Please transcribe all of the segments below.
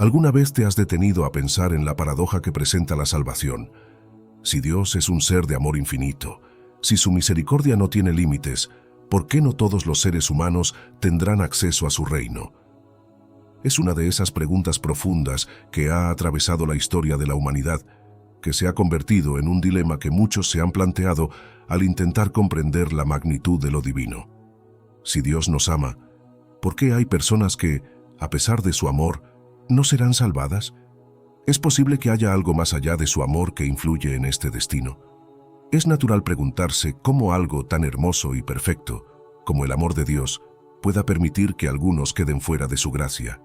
¿Alguna vez te has detenido a pensar en la paradoja que presenta la salvación? Si Dios es un ser de amor infinito, si su misericordia no tiene límites, ¿por qué no todos los seres humanos tendrán acceso a su reino? Es una de esas preguntas profundas que ha atravesado la historia de la humanidad, que se ha convertido en un dilema que muchos se han planteado al intentar comprender la magnitud de lo divino. Si Dios nos ama, ¿por qué hay personas que, a pesar de su amor, no serán salvadas? ¿Es posible que haya algo más allá de su amor que influye en este destino? Es natural preguntarse cómo algo tan hermoso y perfecto como el amor de Dios pueda permitir que algunos queden fuera de su gracia.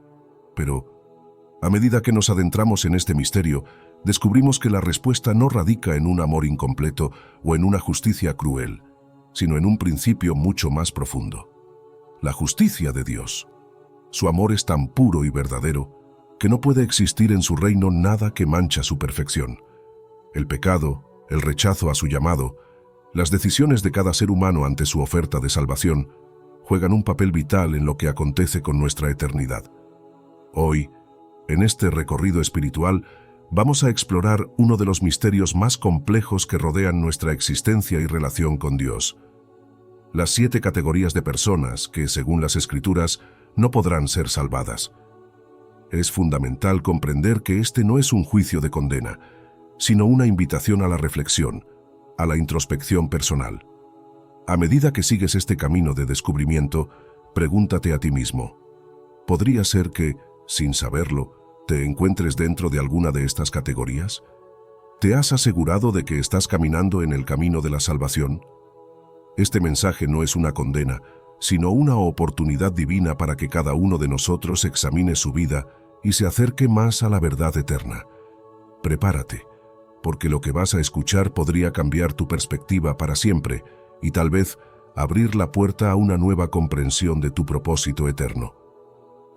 Pero, a medida que nos adentramos en este misterio, descubrimos que la respuesta no radica en un amor incompleto o en una justicia cruel, sino en un principio mucho más profundo: la justicia de Dios. Su amor es tan puro y verdadero que no puede existir en su reino nada que mancha su perfección. El pecado, el rechazo a su llamado, las decisiones de cada ser humano ante su oferta de salvación, juegan un papel vital en lo que acontece con nuestra eternidad. Hoy, en este recorrido espiritual, vamos a explorar uno de los misterios más complejos que rodean nuestra existencia y relación con Dios: las 7 categorías de personas que, según las Escrituras, no podrán ser salvadas. Es fundamental comprender que este no es un juicio de condena, sino una invitación a la reflexión, a la introspección personal. A medida que sigues este camino de descubrimiento, pregúntate a ti mismo: ¿podría ser que, sin saberlo, te encuentres dentro de alguna de estas categorías? ¿Te has asegurado de que estás caminando en el camino de la salvación? Este mensaje no es una condena, sino una oportunidad divina para que cada uno de nosotros examine su vida y se acerque más a la verdad eterna. Prepárate, porque lo que vas a escuchar podría cambiar tu perspectiva para siempre y tal vez abrir la puerta a una nueva comprensión de tu propósito eterno.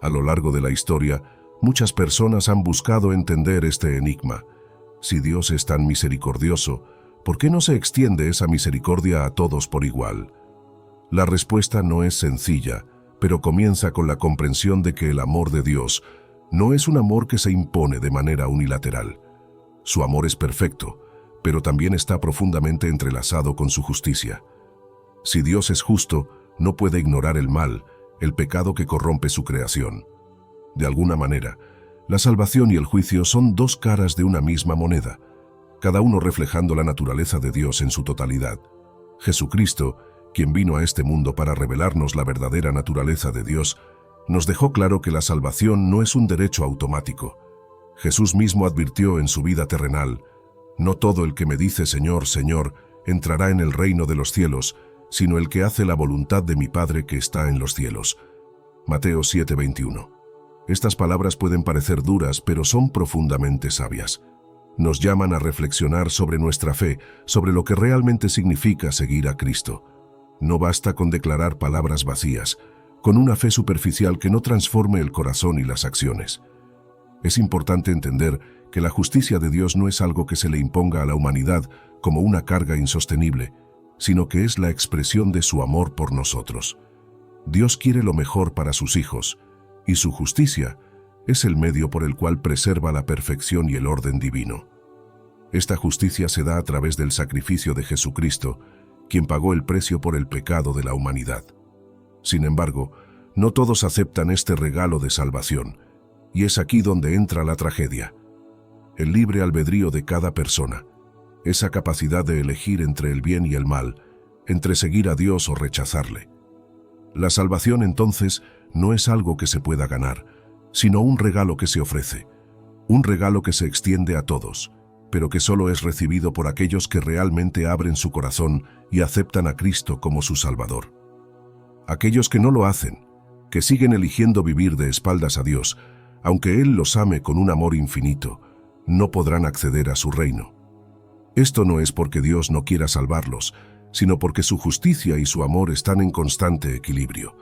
A lo largo de la historia, muchas personas han buscado entender este enigma. Si Dios es tan misericordioso, ¿por qué no se extiende esa misericordia a todos por igual? La respuesta no es sencilla, pero comienza con la comprensión de que el amor de Dios no es un amor que se impone de manera unilateral. Su amor es perfecto, pero también está profundamente entrelazado con su justicia. Si Dios es justo, no puede ignorar el mal, el pecado que corrompe su creación. De alguna manera, la salvación y el juicio son 2 caras de una misma moneda, cada uno reflejando la naturaleza de Dios en su totalidad. Jesucristo, quien vino a este mundo para revelarnos la verdadera naturaleza de Dios, nos dejó claro que la salvación no es un derecho automático. Jesús mismo advirtió en su vida terrenal: «No todo el que me dice Señor, Señor, entrará en el reino de los cielos, sino el que hace la voluntad de mi Padre que está en los cielos». Mateo 7:21. Estas palabras pueden parecer duras, pero son profundamente sabias. Nos llaman a reflexionar sobre nuestra fe, sobre lo que realmente significa seguir a Cristo. No basta con declarar palabras vacías, con una fe superficial que no transforme el corazón y las acciones. Es importante entender que la justicia de Dios no es algo que se le imponga a la humanidad como una carga insostenible, sino que es la expresión de su amor por nosotros. Dios quiere lo mejor para sus hijos, y su justicia es el medio por el cual preserva la perfección y el orden divino. Esta justicia se da a través del sacrificio de Jesucristo, quien pagó el precio por el pecado de la humanidad. Sin embargo, no todos aceptan este regalo de salvación, y es aquí donde entra la tragedia. El libre albedrío de cada persona, esa capacidad de elegir entre el bien y el mal, entre seguir a Dios o rechazarle. La salvación, entonces, no es algo que se pueda ganar, sino un regalo que se ofrece, un regalo que se extiende a todos, pero que solo es recibido por aquellos que realmente abren su corazón y aceptan a Cristo como su Salvador. Aquellos que no lo hacen, que siguen eligiendo vivir de espaldas a Dios, aunque Él los ame con un amor infinito, no podrán acceder a su reino. Esto no es porque Dios no quiera salvarlos, sino porque su justicia y su amor están en constante equilibrio,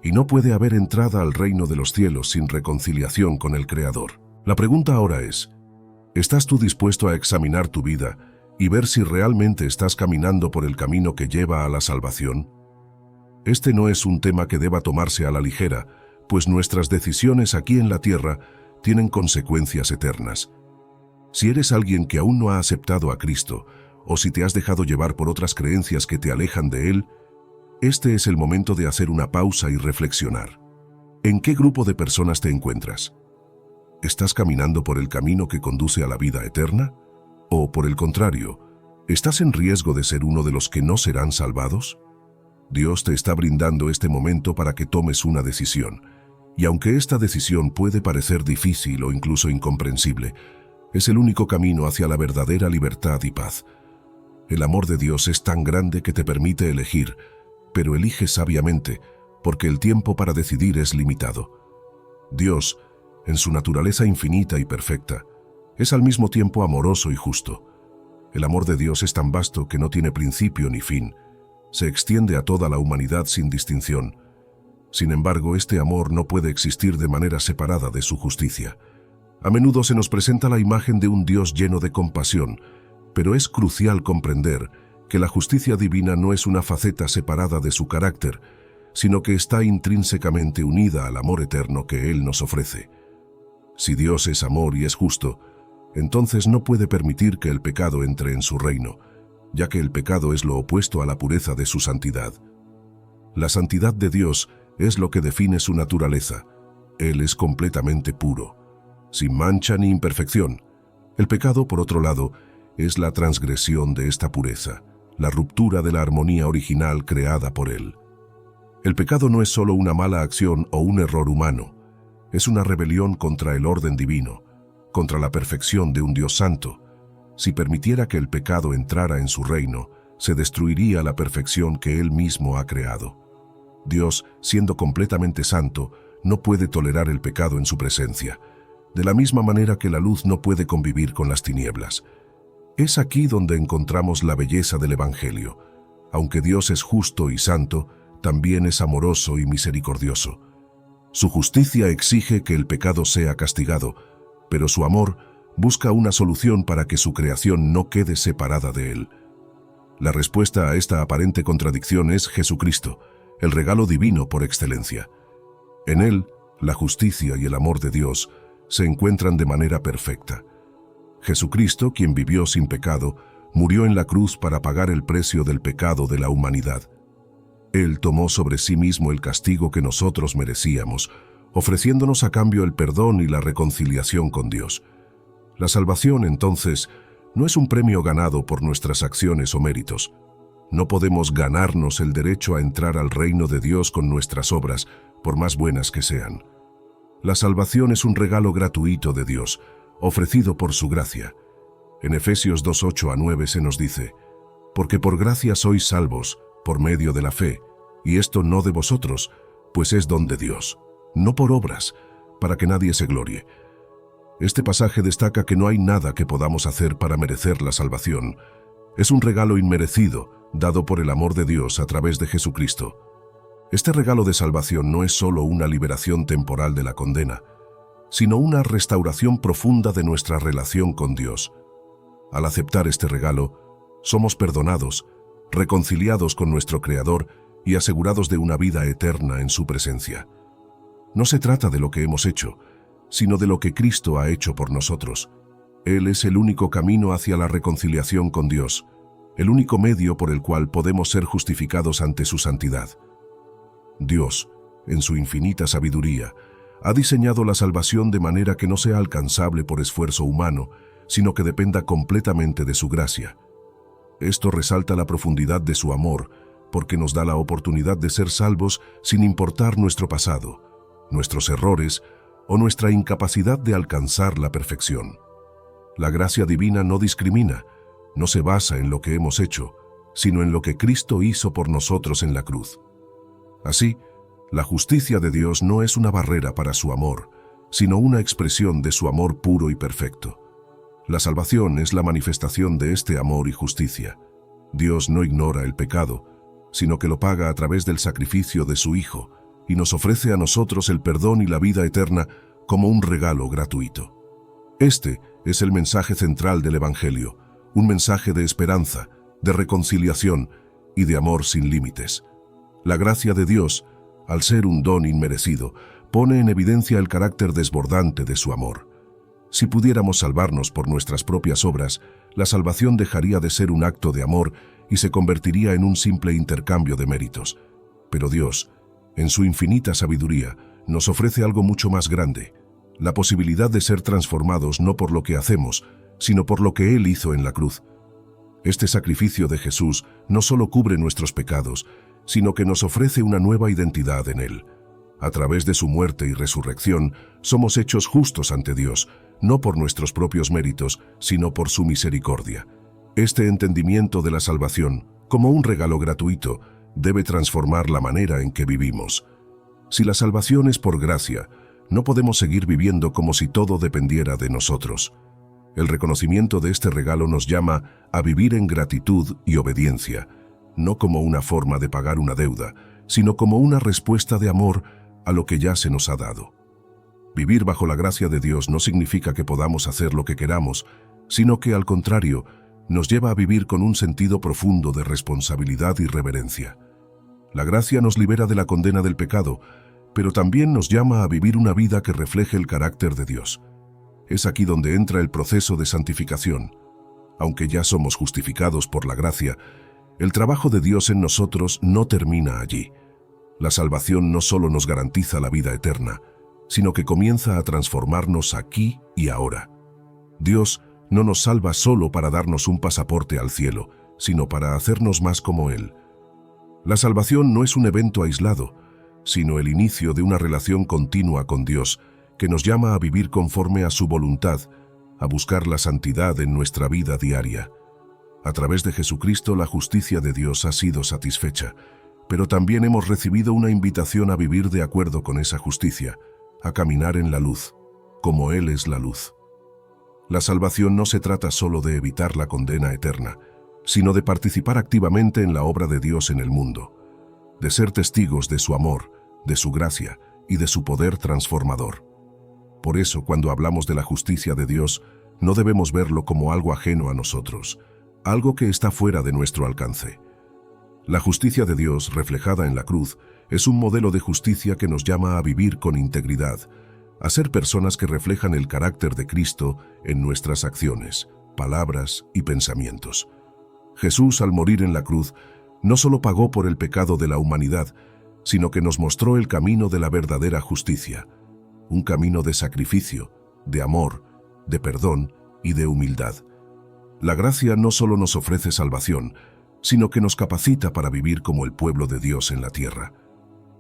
y no puede haber entrada al reino de los cielos sin reconciliación con el Creador. La pregunta ahora es: ¿estás tú dispuesto a examinar tu vida y ver si realmente estás caminando por el camino que lleva a la salvación? Este no es un tema que deba tomarse a la ligera, pues nuestras decisiones aquí en la tierra tienen consecuencias eternas. Si eres alguien que aún no ha aceptado a Cristo, o si te has dejado llevar por otras creencias que te alejan de Él, este es el momento de hacer una pausa y reflexionar. ¿En qué grupo de personas te encuentras? ¿Estás caminando por el camino que conduce a la vida eterna? ¿O, por el contrario, estás en riesgo de ser uno de los que no serán salvados? Dios te está brindando este momento para que tomes una decisión. Y aunque esta decisión puede parecer difícil o incluso incomprensible, es el único camino hacia la verdadera libertad y paz. El amor de Dios es tan grande que te permite elegir, pero elige sabiamente, porque el tiempo para decidir es limitado. Dios, en su naturaleza infinita y perfecta, es al mismo tiempo amoroso y justo. El amor de Dios es tan vasto que no tiene principio ni fin. Se extiende a toda la humanidad sin distinción. Sin embargo, este amor no puede existir de manera separada de su justicia. A menudo se nos presenta la imagen de un Dios lleno de compasión, pero es crucial comprender que la justicia divina no es una faceta separada de su carácter, sino que está intrínsecamente unida al amor eterno que Él nos ofrece. Si Dios es amor y es justo, entonces no puede permitir que el pecado entre en su reino, ya que el pecado es lo opuesto a la pureza de su santidad. La santidad de Dios es lo que define su naturaleza. Él es completamente puro, sin mancha ni imperfección. El pecado, por otro lado, es la transgresión de esta pureza, la ruptura de la armonía original creada por Él. El pecado no es solo una mala acción o un error humano, es una rebelión contra el orden divino, contra la perfección de un Dios santo. Si permitiera que el pecado entrara en su reino, se destruiría la perfección que Él mismo ha creado. Dios, siendo completamente santo, no puede tolerar el pecado en su presencia, de la misma manera que la luz no puede convivir con las tinieblas. Es aquí donde encontramos la belleza del Evangelio. Aunque Dios es justo y santo, también es amoroso y misericordioso. Su justicia exige que el pecado sea castigado, pero su amor busca una solución para que su creación no quede separada de Él. La respuesta a esta aparente contradicción es Jesucristo, el regalo divino por excelencia. En Él, la justicia y el amor de Dios se encuentran de manera perfecta. Jesucristo, quien vivió sin pecado, murió en la cruz para pagar el precio del pecado de la humanidad. Él tomó sobre sí mismo el castigo que nosotros merecíamos, ofreciéndonos a cambio el perdón y la reconciliación con Dios. La salvación, entonces, no es un premio ganado por nuestras acciones o méritos. No podemos ganarnos el derecho a entrar al reino de Dios con nuestras obras, por más buenas que sean. La salvación es un regalo gratuito de Dios, ofrecido por su gracia. En Efesios 2:8-9 se nos dice: «Porque por gracia sois salvos, por medio de la fe, y esto no de vosotros, pues es don de Dios, no por obras, para que nadie se glorie». Este pasaje destaca que no hay nada que podamos hacer para merecer la salvación. Es un regalo inmerecido, dado por el amor de Dios a través de Jesucristo. Este regalo de salvación no es solo una liberación temporal de la condena, sino una restauración profunda de nuestra relación con Dios. Al aceptar este regalo, somos perdonados, reconciliados con nuestro Creador y asegurados de una vida eterna en su presencia. No se trata de lo que hemos hecho, sino de lo que Cristo ha hecho por nosotros. Él es el único camino hacia la reconciliación con Dios, el único medio por el cual podemos ser justificados ante su santidad. Dios, en su infinita sabiduría, ha diseñado la salvación de manera que no sea alcanzable por esfuerzo humano, sino que dependa completamente de su gracia. Esto resalta la profundidad de su amor, porque nos da la oportunidad de ser salvos sin importar nuestro pasado, nuestros errores o nuestra incapacidad de alcanzar la perfección. La gracia divina no discrimina, no se basa en lo que hemos hecho, sino en lo que Cristo hizo por nosotros en la cruz. Así, la justicia de Dios no es una barrera para su amor, sino una expresión de su amor puro y perfecto. La salvación es la manifestación de este amor y justicia. Dios no ignora el pecado, sino que lo paga a través del sacrificio de su Hijo, y nos ofrece a nosotros el perdón y la vida eterna como un regalo gratuito. Este es el mensaje central del Evangelio, un mensaje de esperanza, de reconciliación y de amor sin límites. La gracia de Dios, al ser un don inmerecido, pone en evidencia el carácter desbordante de su amor. Si pudiéramos salvarnos por nuestras propias obras, la salvación dejaría de ser un acto de amor y se convertiría en un simple intercambio de méritos. Pero Dios, en su infinita sabiduría, nos ofrece algo mucho más grande, la posibilidad de ser transformados no por lo que hacemos, sino por lo que Él hizo en la cruz. Este sacrificio de Jesús no solo cubre nuestros pecados, sino que nos ofrece una nueva identidad en Él. A través de su muerte y resurrección, somos hechos justos ante Dios, no por nuestros propios méritos, sino por su misericordia. Este entendimiento de la salvación, como un regalo gratuito, debe transformar la manera en que vivimos. Si la salvación es por gracia, no podemos seguir viviendo como si todo dependiera de nosotros. El reconocimiento de este regalo nos llama a vivir en gratitud y obediencia, no como una forma de pagar una deuda, sino como una respuesta de amor a lo que ya se nos ha dado. Vivir bajo la gracia de Dios no significa que podamos hacer lo que queramos, sino que, al contrario, nos lleva a vivir con un sentido profundo de responsabilidad y reverencia. La gracia nos libera de la condena del pecado, pero también nos llama a vivir una vida que refleje el carácter de Dios. Es aquí donde entra el proceso de santificación. Aunque ya somos justificados por la gracia, el trabajo de Dios en nosotros no termina allí. La salvación no solo nos garantiza la vida eterna, sino que comienza a transformarnos aquí y ahora. Dios no nos salva solo para darnos un pasaporte al cielo, sino para hacernos más como Él. La salvación no es un evento aislado, sino el inicio de una relación continua con Dios, que nos llama a vivir conforme a su voluntad, a buscar la santidad en nuestra vida diaria. A través de Jesucristo la justicia de Dios ha sido satisfecha, pero también hemos recibido una invitación a vivir de acuerdo con esa justicia, a caminar en la luz, como Él es la luz. La salvación no se trata solo de evitar la condena eterna, sino de participar activamente en la obra de Dios en el mundo, de ser testigos de su amor, de su gracia y de su poder transformador. Por eso, cuando hablamos de la justicia de Dios, no debemos verlo como algo ajeno a nosotros, algo que está fuera de nuestro alcance. La justicia de Dios, reflejada en la cruz, es un modelo de justicia que nos llama a vivir con integridad, a ser personas que reflejan el carácter de Cristo en nuestras acciones, palabras y pensamientos. Jesús, al morir en la cruz, no solo pagó por el pecado de la humanidad, sino que nos mostró el camino de la verdadera justicia, un camino de sacrificio, de amor, de perdón y de humildad. La gracia no solo nos ofrece salvación, sino que nos capacita para vivir como el pueblo de Dios en la tierra.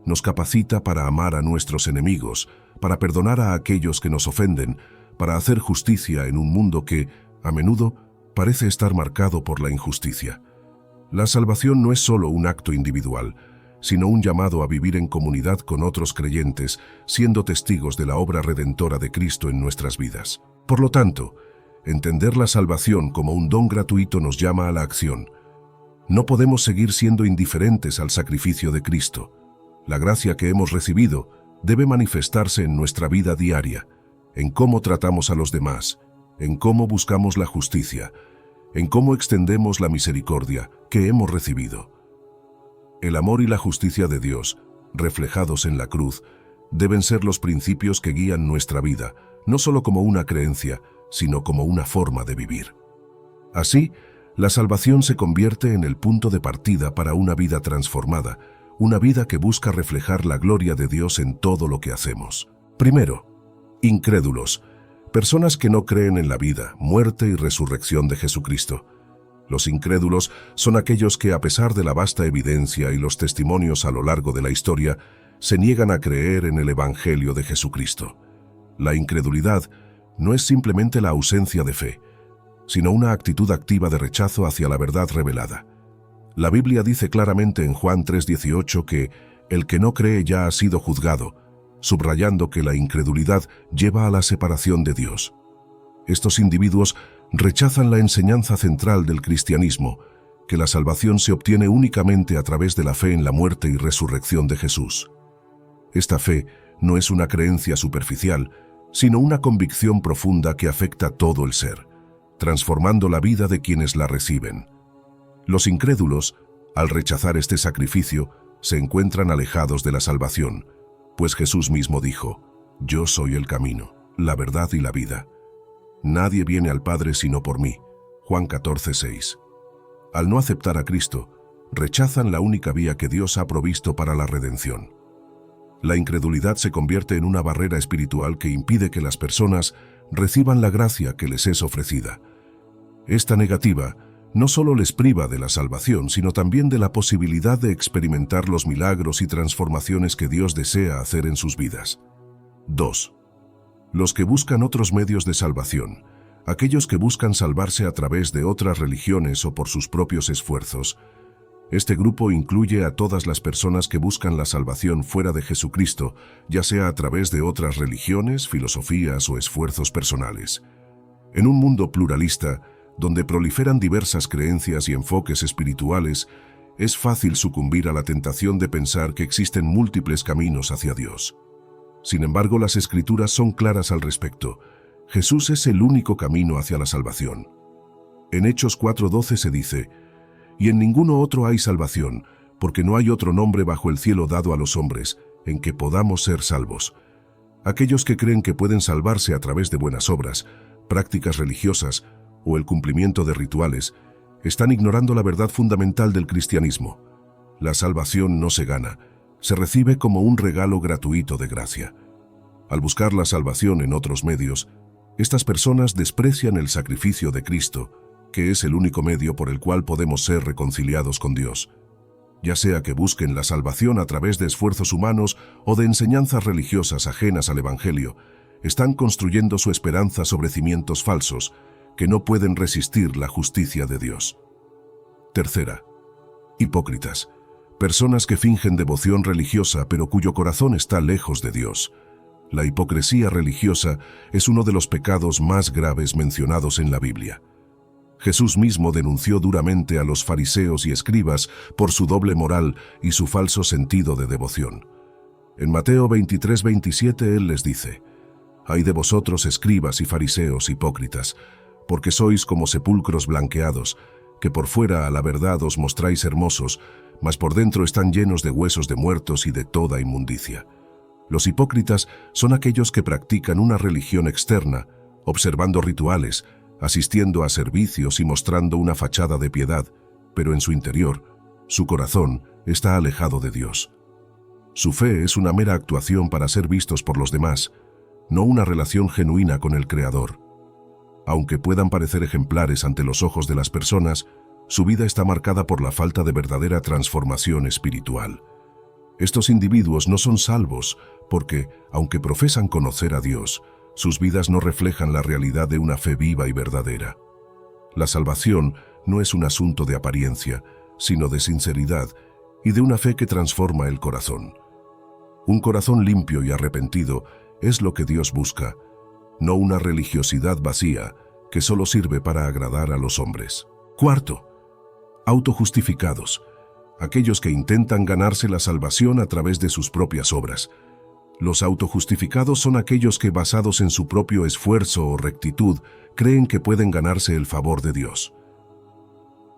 Nos capacita para amar a nuestros enemigos, para perdonar a aquellos que nos ofenden, para hacer justicia en un mundo que, a menudo, parece estar marcado por la injusticia. La salvación no es solo un acto individual, sino un llamado a vivir en comunidad con otros creyentes, siendo testigos de la obra redentora de Cristo en nuestras vidas. Por lo tanto, entender la salvación como un don gratuito nos llama a la acción. No podemos seguir siendo indiferentes al sacrificio de Cristo. La gracia que hemos recibido debe manifestarse en nuestra vida diaria, en cómo tratamos a los demás, en cómo buscamos la justicia, en cómo extendemos la misericordia que hemos recibido. El amor y la justicia de Dios, reflejados en la cruz, deben ser los principios que guían nuestra vida, no solo como una creencia, sino como una forma de vivir. Así, la salvación se convierte en el punto de partida para una vida transformada, una vida que busca reflejar la gloria de Dios en todo lo que hacemos. Primero, incrédulos, personas que no creen en la vida, muerte y resurrección de Jesucristo. Los incrédulos son aquellos que, a pesar de la vasta evidencia y los testimonios a lo largo de la historia, se niegan a creer en el Evangelio de Jesucristo. La incredulidad no es simplemente la ausencia de fe, sino una actitud activa de rechazo hacia la verdad revelada. La Biblia dice claramente en Juan 3:18 que el que no cree ya ha sido juzgado, subrayando que la incredulidad lleva a la separación de Dios. Estos individuos rechazan la enseñanza central del cristianismo, que la salvación se obtiene únicamente a través de la fe en la muerte y resurrección de Jesús. Esta fe no es una creencia superficial, sino una convicción profunda que afecta todo el ser, transformando la vida de quienes la reciben. Los incrédulos, al rechazar este sacrificio, se encuentran alejados de la salvación, Pues Jesús mismo dijo: «Yo soy el camino, la verdad y la vida. Nadie viene al Padre sino por mí». Juan 14:6. Al no aceptar a Cristo, rechazan la única vía que Dios ha provisto para la redención. La incredulidad se convierte en una barrera espiritual que impide que las personas reciban la gracia que les es ofrecida. Esta negativa no solo les priva de la salvación, sino también de la posibilidad de experimentar los milagros y transformaciones que Dios desea hacer en sus vidas. 2. Los que buscan otros medios de salvación, aquellos que buscan salvarse a través de otras religiones o por sus propios esfuerzos. Este grupo incluye a todas las personas que buscan la salvación fuera de Jesucristo, ya sea a través de otras religiones, filosofías o esfuerzos personales. En un mundo pluralista, donde proliferan diversas creencias y enfoques espirituales, es fácil sucumbir a la tentación de pensar que existen múltiples caminos hacia Dios. Sin embargo, las Escrituras son claras al respecto. Jesús es el único camino hacia la salvación. En Hechos 4:12 se dice: «Y en ninguno otro hay salvación, porque no hay otro nombre bajo el cielo dado a los hombres, en que podamos ser salvos». Aquellos que creen que pueden salvarse a través de buenas obras, prácticas religiosas o el cumplimiento de rituales, están ignorando la verdad fundamental del cristianismo. La salvación no se gana, se recibe como un regalo gratuito de gracia. Al buscar la salvación en otros medios, estas personas desprecian el sacrificio de Cristo, que es el único medio por el cual podemos ser reconciliados con Dios. Ya sea que busquen la salvación a través de esfuerzos humanos o de enseñanzas religiosas ajenas al Evangelio, están construyendo su esperanza sobre cimientos falsos que no pueden resistir la justicia de Dios. Tercera, hipócritas, personas que fingen devoción religiosa pero cuyo corazón está lejos de Dios. La hipocresía religiosa es uno de los pecados más graves mencionados en la Biblia. Jesús mismo denunció duramente a los fariseos y escribas por su doble moral y su falso sentido de devoción. En Mateo 23:27 Él les dice: «Ay de vosotros, escribas y fariseos hipócritas, porque sois como sepulcros blanqueados, que por fuera a la verdad os mostráis hermosos, mas por dentro están llenos de huesos de muertos y de toda inmundicia». Los hipócritas son aquellos que practican una religión externa, observando rituales, asistiendo a servicios y mostrando una fachada de piedad, pero en su interior, su corazón está alejado de Dios. Su fe es una mera actuación para ser vistos por los demás, no una relación genuina con el Creador. Aunque puedan parecer ejemplares ante los ojos de las personas, su vida está marcada por la falta de verdadera transformación espiritual. Estos individuos no son salvos porque, aunque profesan conocer a Dios, sus vidas no reflejan la realidad de una fe viva y verdadera. La salvación no es un asunto de apariencia, sino de sinceridad y de una fe que transforma el corazón. Un corazón limpio y arrepentido es lo que Dios busca, no una religiosidad vacía que solo sirve para agradar a los hombres. Cuarto, autojustificados, aquellos que intentan ganarse la salvación a través de sus propias obras. Los autojustificados son aquellos que, basados en su propio esfuerzo o rectitud, creen que pueden ganarse el favor de Dios.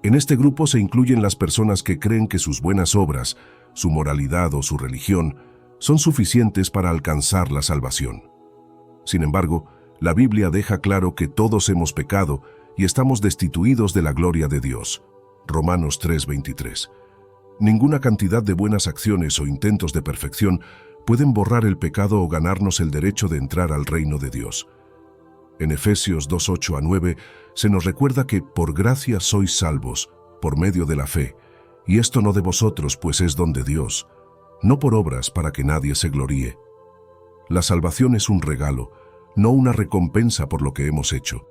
En este grupo se incluyen las personas que creen que sus buenas obras, su moralidad o su religión son suficientes para alcanzar la salvación. Sin embargo, la Biblia deja claro que todos hemos pecado y estamos destituidos de la gloria de Dios. Romanos 3:23. Ninguna cantidad de buenas acciones o intentos de perfección pueden borrar el pecado o ganarnos el derecho de entrar al reino de Dios. En Efesios 2:8-9 se nos recuerda que por gracia sois salvos, por medio de la fe, y esto no de vosotros, pues es don de Dios, no por obras para que nadie se gloríe. La salvación es un regalo, no una recompensa por lo que hemos hecho.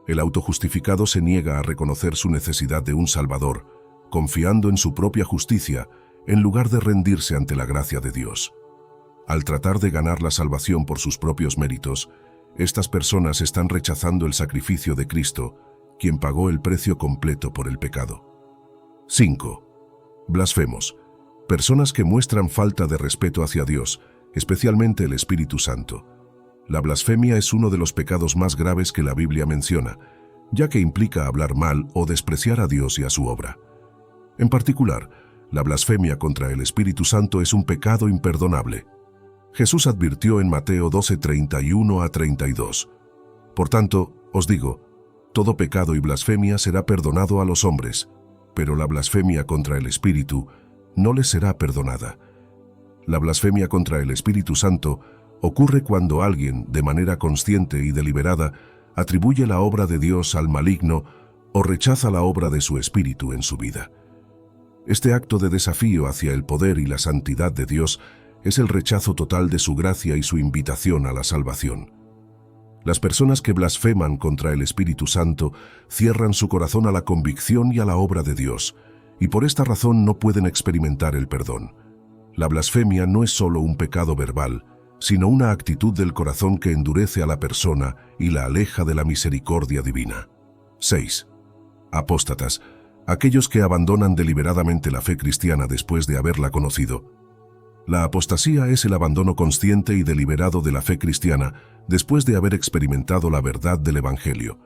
El autojustificado se niega a reconocer su necesidad de un Salvador, confiando en su propia justicia, en lugar de rendirse ante la gracia de Dios. Al tratar de ganar la salvación por sus propios méritos, estas personas están rechazando el sacrificio de Cristo, quien pagó el precio completo por el pecado. 5. Blasfemos. Personas que muestran falta de respeto hacia Dios, especialmente el Espíritu Santo. La blasfemia es uno de los pecados más graves que la Biblia menciona, ya que implica hablar mal o despreciar a Dios y a su obra. En particular, la blasfemia contra el Espíritu Santo es un pecado imperdonable. Jesús advirtió en Mateo 12:31-32. Por tanto, os digo, todo pecado y blasfemia será perdonado a los hombres, pero la blasfemia contra el Espíritu no les será perdonada. La blasfemia contra el Espíritu Santo ocurre cuando alguien, de manera consciente y deliberada, atribuye la obra de Dios al maligno o rechaza la obra de su Espíritu en su vida. Este acto de desafío hacia el poder y la santidad de Dios es el rechazo total de su gracia y su invitación a la salvación. Las personas que blasfeman contra el Espíritu Santo cierran su corazón a la convicción y a la obra de Dios, y por esta razón no pueden experimentar el perdón. La blasfemia no es solo un pecado verbal, sino una actitud del corazón que endurece a la persona y la aleja de la misericordia divina. 6. Apóstatas, aquellos que abandonan deliberadamente la fe cristiana después de haberla conocido. La apostasía es el abandono consciente y deliberado de la fe cristiana después de haber experimentado la verdad del Evangelio.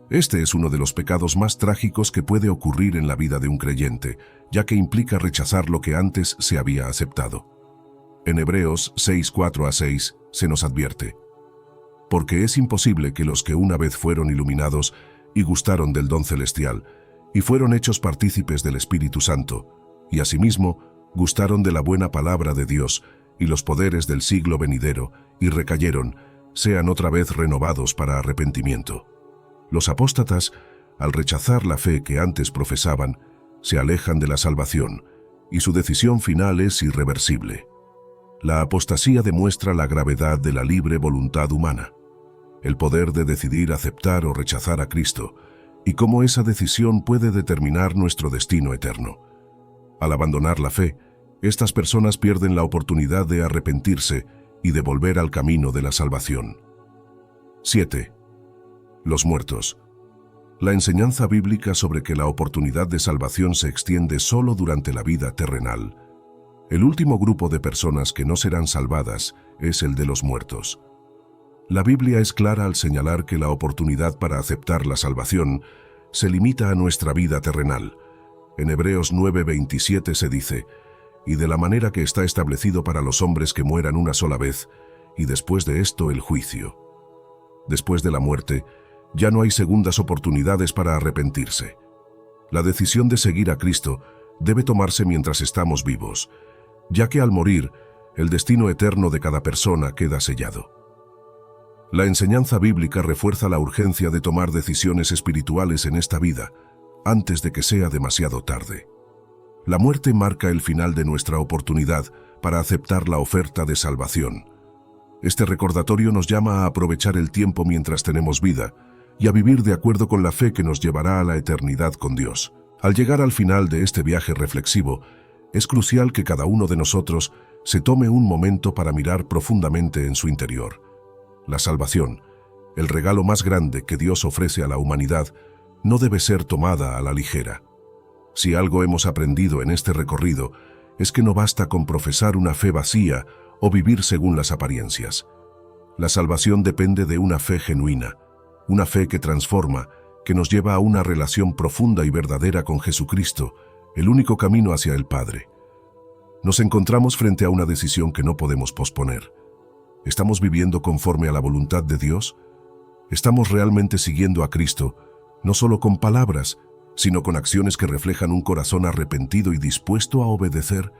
Este es uno de los pecados más trágicos que puede ocurrir en la vida de un creyente, ya que implica rechazar lo que antes se había aceptado. En Hebreos 6:4-6 se nos advierte: porque es imposible que los que una vez fueron iluminados y gustaron del don celestial, y fueron hechos partícipes del Espíritu Santo, y asimismo gustaron de la buena palabra de Dios y los poderes del siglo venidero, y recayeron, sean otra vez renovados para arrepentimiento. Los apóstatas, al rechazar la fe que antes profesaban, se alejan de la salvación, y su decisión final es irreversible. La apostasía demuestra la gravedad de la libre voluntad humana, el poder de decidir aceptar o rechazar a Cristo, y cómo esa decisión puede determinar nuestro destino eterno. Al abandonar la fe, estas personas pierden la oportunidad de arrepentirse y de volver al camino de la salvación. 7. Los muertos. La enseñanza bíblica sobre que la oportunidad de salvación se extiende solo durante la vida terrenal. El último grupo de personas que no serán salvadas es el de los muertos. La Biblia es clara al señalar que la oportunidad para aceptar la salvación se limita a nuestra vida terrenal. En Hebreos 9:27 se dice: y de la manera que está establecido para los hombres que mueran una sola vez, y después de esto el juicio. Después de la muerte, ya no hay segundas oportunidades para arrepentirse. La decisión de seguir a Cristo debe tomarse mientras estamos vivos, ya que al morir, el destino eterno de cada persona queda sellado. La enseñanza bíblica refuerza la urgencia de tomar decisiones espirituales en esta vida, antes de que sea demasiado tarde. La muerte marca el final de nuestra oportunidad para aceptar la oferta de salvación. Este recordatorio nos llama a aprovechar el tiempo mientras tenemos vida y a vivir de acuerdo con la fe que nos llevará a la eternidad con Dios. Al llegar al final de este viaje reflexivo, es crucial que cada uno de nosotros se tome un momento para mirar profundamente en su interior. La salvación, el regalo más grande que Dios ofrece a la humanidad, no debe ser tomada a la ligera. Si algo hemos aprendido en este recorrido, es que no basta con profesar una fe vacía o vivir según las apariencias. La salvación depende de una fe genuina, una fe que transforma, que nos lleva a una relación profunda y verdadera con Jesucristo, el único camino hacia el Padre. Nos encontramos frente a una decisión que no podemos posponer. ¿Estamos viviendo conforme a la voluntad de Dios? ¿Estamos realmente siguiendo a Cristo, no solo con palabras, sino con acciones que reflejan un corazón arrepentido y dispuesto a obedecer?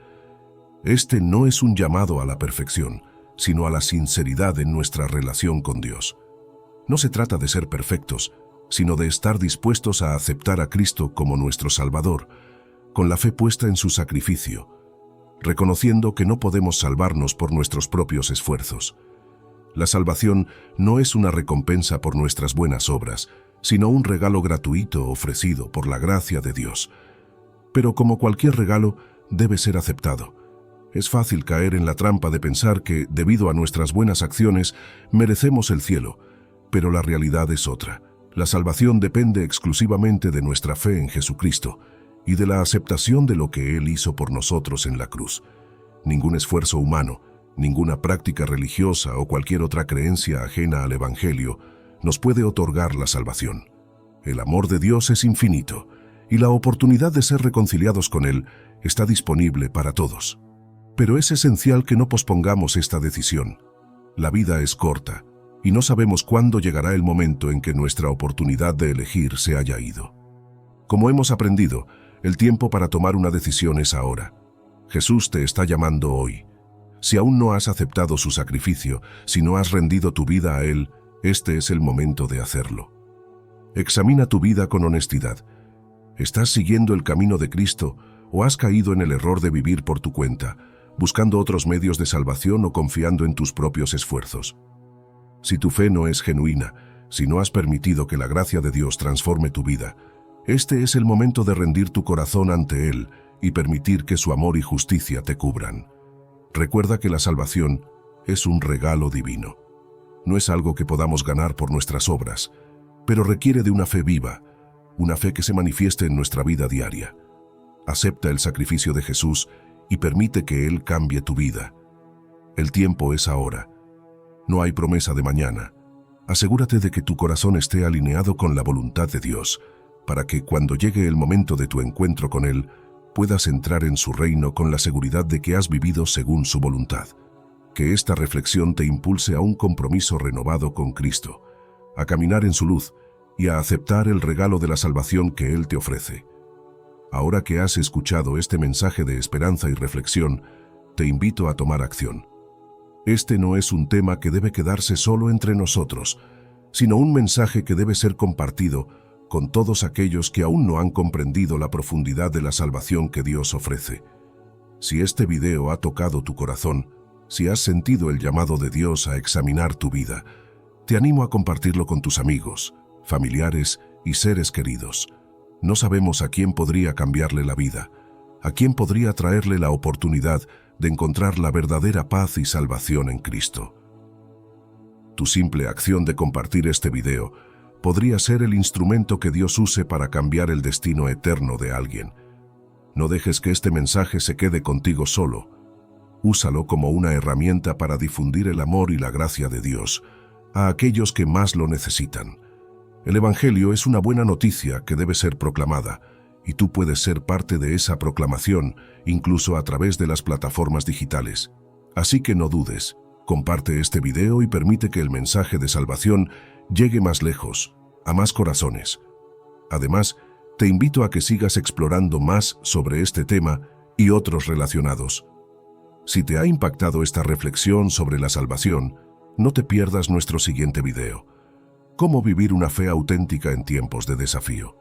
Este no es un llamado a la perfección, sino a la sinceridad en nuestra relación con Dios. No se trata de ser perfectos, sino de estar dispuestos a aceptar a Cristo como nuestro Salvador, con la fe puesta en su sacrificio, reconociendo que no podemos salvarnos por nuestros propios esfuerzos. La salvación no es una recompensa por nuestras buenas obras, sino un regalo gratuito ofrecido por la gracia de Dios. Pero como cualquier regalo, debe ser aceptado. Es fácil caer en la trampa de pensar que, debido a nuestras buenas acciones, merecemos el cielo, pero la realidad es otra. La salvación depende exclusivamente de nuestra fe en Jesucristo y de la aceptación de lo que Él hizo por nosotros en la cruz. Ningún esfuerzo humano, ninguna práctica religiosa o cualquier otra creencia ajena al Evangelio nos puede otorgar la salvación. El amor de Dios es infinito y la oportunidad de ser reconciliados con Él está disponible para todos. Pero es esencial que no pospongamos esta decisión. La vida es corta, y no sabemos cuándo llegará el momento en que nuestra oportunidad de elegir se haya ido. Como hemos aprendido, el tiempo para tomar una decisión es ahora. Jesús te está llamando hoy. Si aún no has aceptado su sacrificio, si no has rendido tu vida a Él, este es el momento de hacerlo. Examina tu vida con honestidad. ¿Estás siguiendo el camino de Cristo o has caído en el error de vivir por tu cuenta, buscando otros medios de salvación o confiando en tus propios esfuerzos? Si tu fe no es genuina, si no has permitido que la gracia de Dios transforme tu vida, este es el momento de rendir tu corazón ante Él y permitir que su amor y justicia te cubran. Recuerda que la salvación es un regalo divino. No es algo que podamos ganar por nuestras obras, pero requiere de una fe viva, una fe que se manifieste en nuestra vida diaria. Acepta el sacrificio de Jesús y permite que Él cambie tu vida. El tiempo es ahora. No hay promesa de mañana. Asegúrate de que tu corazón esté alineado con la voluntad de Dios, para que cuando llegue el momento de tu encuentro con Él, puedas entrar en su reino con la seguridad de que has vivido según su voluntad. Que esta reflexión te impulse a un compromiso renovado con Cristo, a caminar en su luz y a aceptar el regalo de la salvación que Él te ofrece. Ahora que has escuchado este mensaje de esperanza y reflexión, te invito a tomar acción. Este no es un tema que debe quedarse solo entre nosotros, sino un mensaje que debe ser compartido con todos aquellos que aún no han comprendido la profundidad de la salvación que Dios ofrece. Si este video ha tocado tu corazón, si has sentido el llamado de Dios a examinar tu vida, te animo a compartirlo con tus amigos, familiares y seres queridos. No sabemos a quién podría cambiarle la vida, a quién podría traerle la oportunidad de encontrar la verdadera paz y salvación en Cristo. Tu simple acción de compartir este video podría ser el instrumento que Dios use para cambiar el destino eterno de alguien. No dejes que este mensaje se quede contigo solo. Úsalo como una herramienta para difundir el amor y la gracia de Dios a aquellos que más lo necesitan. El Evangelio es una buena noticia que debe ser proclamada, y tú puedes ser parte de esa proclamación, incluso a través de las plataformas digitales. Así que no dudes, comparte este video y permite que el mensaje de salvación llegue más lejos, a más corazones. Además, te invito a que sigas explorando más sobre este tema y otros relacionados. Si te ha impactado esta reflexión sobre la salvación, no te pierdas nuestro siguiente video. Cómo vivir una fe auténtica en tiempos de desafío.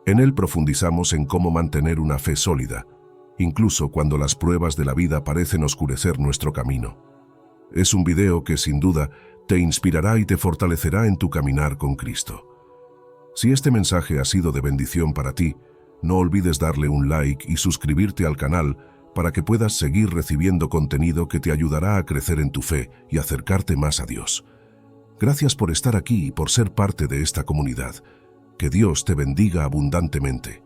En él profundizamos en cómo mantener una fe sólida, incluso cuando las pruebas de la vida parecen oscurecer nuestro camino. Es un video que sin duda te inspirará y te fortalecerá en tu caminar con Cristo. Si este mensaje ha sido de bendición para ti, no olvides darle un like y suscribirte al canal para que puedas seguir recibiendo contenido que te ayudará a crecer en tu fe y acercarte más a Dios. Gracias por estar aquí y por ser parte de esta comunidad. Que Dios te bendiga abundantemente.